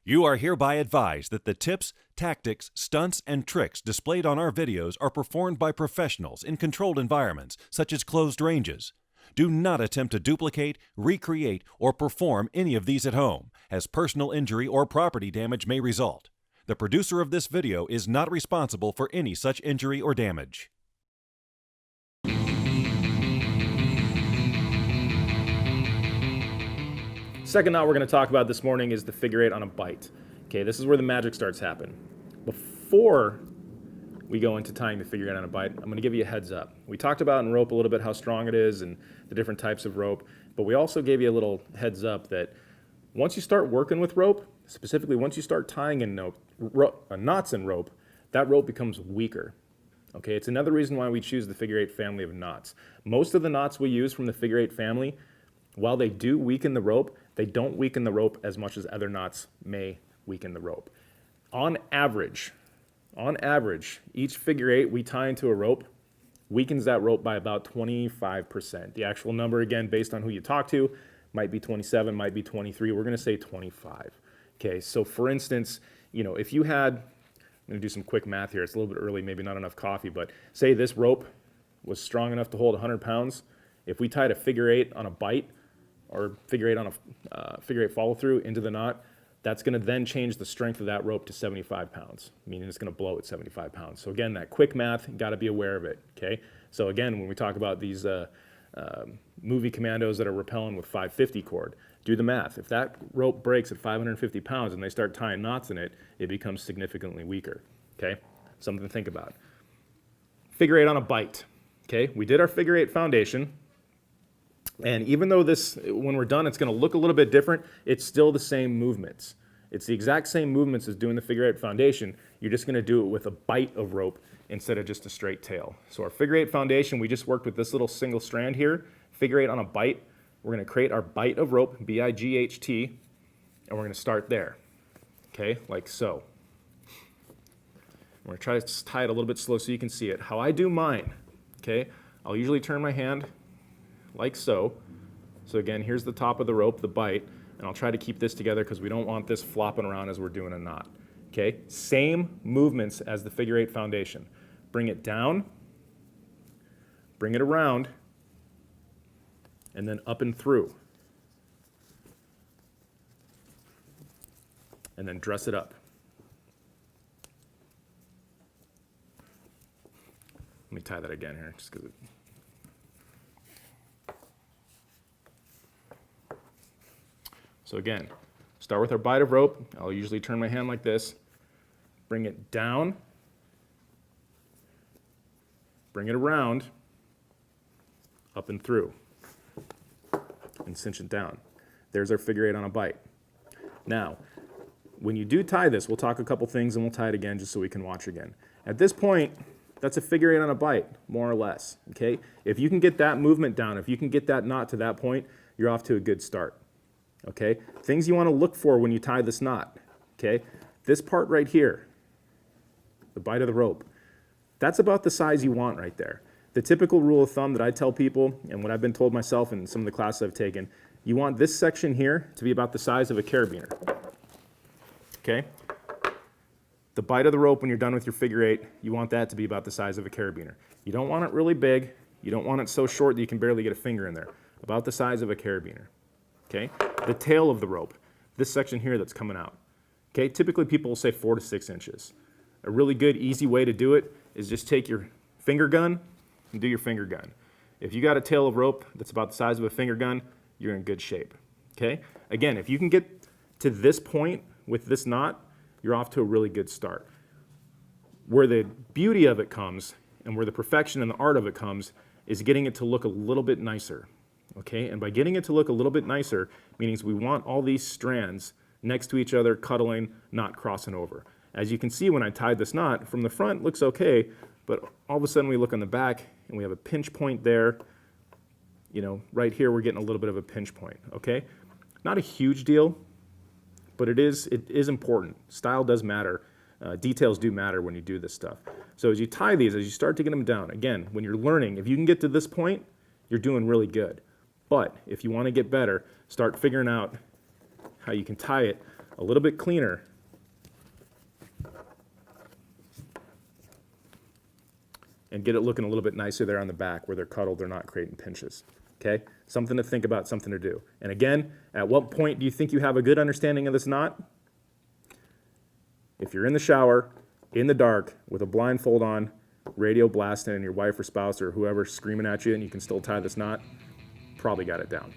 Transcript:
You are hereby advised that the tips, tactics, stunts, and tricks displayed on our videos are performed by professionals in controlled environments, such as closed ranges. Do not attempt to duplicate, recreate, or perform any of these at home, as personal injury or property damage may result. The producer of this video is not responsible for any such injury or damage. Second knot we're going to talk about this morning is the figure eight on a bite. Okay, this is where the magic starts happening. Before we go into tying the figure eight on a bite, I'm going to give you a heads up. We talked about in rope a little bit how strong it is and the different types of rope, but we also gave you a little heads up that once you start working with rope, specifically once you start tying in knots in rope, that rope becomes weaker. Okay, it's another reason why we choose the figure eight family of knots. Most of the knots we use from the figure eight family, while they do weaken the rope, they don't weaken the rope as much as other knots may weaken the rope. On average, each figure eight we tie into a rope weakens that rope by about 25%. The actual number, again, based on who you talk to, might be 27, might be 23. We're going to say 25. Okay, so for instance, if you had, I'm going to do some quick math here. It's a little bit early, maybe not enough coffee, but say this rope was strong enough to hold 100 pounds. If we tied a figure eight on a bite, or figure eight on a figure eight follow through into the knot, that's going to then change the strength of that rope to 75 pounds, meaning it's going to blow at 75 pounds. So again, that quick math, got to be aware of it, okay? So again, when we talk about these movie commandos that are rappelling with 550 cord, do the math. If that rope breaks at 550 pounds and they start tying knots in it, it becomes significantly weaker, okay? Something to think about. Figure eight on a bite, okay? We did our figure eight foundation. And even though this, when we're done, it's going to look a little bit different, it's still the same movements. It's the exact same movements as doing the figure eight foundation. You're just going to do it with a bite of rope instead of just a straight tail. So our figure eight foundation, we just worked with this little single strand here. Figure eight on a bite. We're going to create our bite of rope, B-I-G-H-T, and we're going to start there, okay, like so. We're going to try to tie it a little bit slow so you can see it. How I do mine, okay, I'll usually turn my hand like so. So again, here's the top of the rope, the bite, and I'll try to keep this together because we don't want this flopping around as we're doing a knot. Okay, same movements as the figure eight foundation. Bring it down, bring it around, and then up and through. And then dress it up. Let me tie that again here, just because So again, start with our bite of rope. I'll usually turn my hand like this. Bring it down. Bring it around. Up and through. And cinch it down. There's our figure eight on a bite. Now, when you do tie this, we'll talk a couple things and we'll tie it again just so we can watch again. At this point, that's a figure eight on a bite, more or less. Okay? If you can get that movement down, if you can get that knot to that point, you're off to a good start. Okay, things you want to look for when you tie this knot, okay? This part right here, the bite of the rope, that's about the size you want right there. The typical rule of thumb that I tell people, and what I've been told myself in some of the classes I've taken, you want this section here to be about the size of a carabiner, okay? The bite of the rope when you're done with your figure eight, you want that to be about the size of a carabiner. You don't want it really big. You don't want it so short that you can barely get a finger in there. About the size of a carabiner. Okay, the tail of the rope, this section here that's coming out. Okay, typically people will say 4 to 6 inches. A really good, easy way to do it is just take your finger gun and do your finger gun. If you got a tail of rope that's about the size of a finger gun, you're in good shape. Okay, again, if you can get to this point with this knot, you're off to a really good start. Where the beauty of it comes and where the perfection and the art of it comes is getting it to look a little bit nicer. Okay, and by getting it to look a little bit nicer, means we want all these strands next to each other, cuddling, not crossing over. As you can see when I tied this knot, from the front looks okay, but all of a sudden we look on the back and we have a pinch point there. Right here we're getting a little bit of a pinch point, okay? Not a huge deal, but it is important. Style does matter. Details do matter when you do this stuff. So as you tie these, as you start to get them down, again, when you're learning, if you can get to this point, you're doing really good. But if you want to get better, start figuring out how you can tie it a little bit cleaner. And get it looking a little bit nicer there on the back where they're cuddled, they're not creating pinches. Okay? Something to think about, something to do. And again, at what point do you think you have a good understanding of this knot? If you're in the shower, in the dark, with a blindfold on, radio blasting, and your wife or spouse or whoever's screaming at you and you can still tie this knot, probably got it down.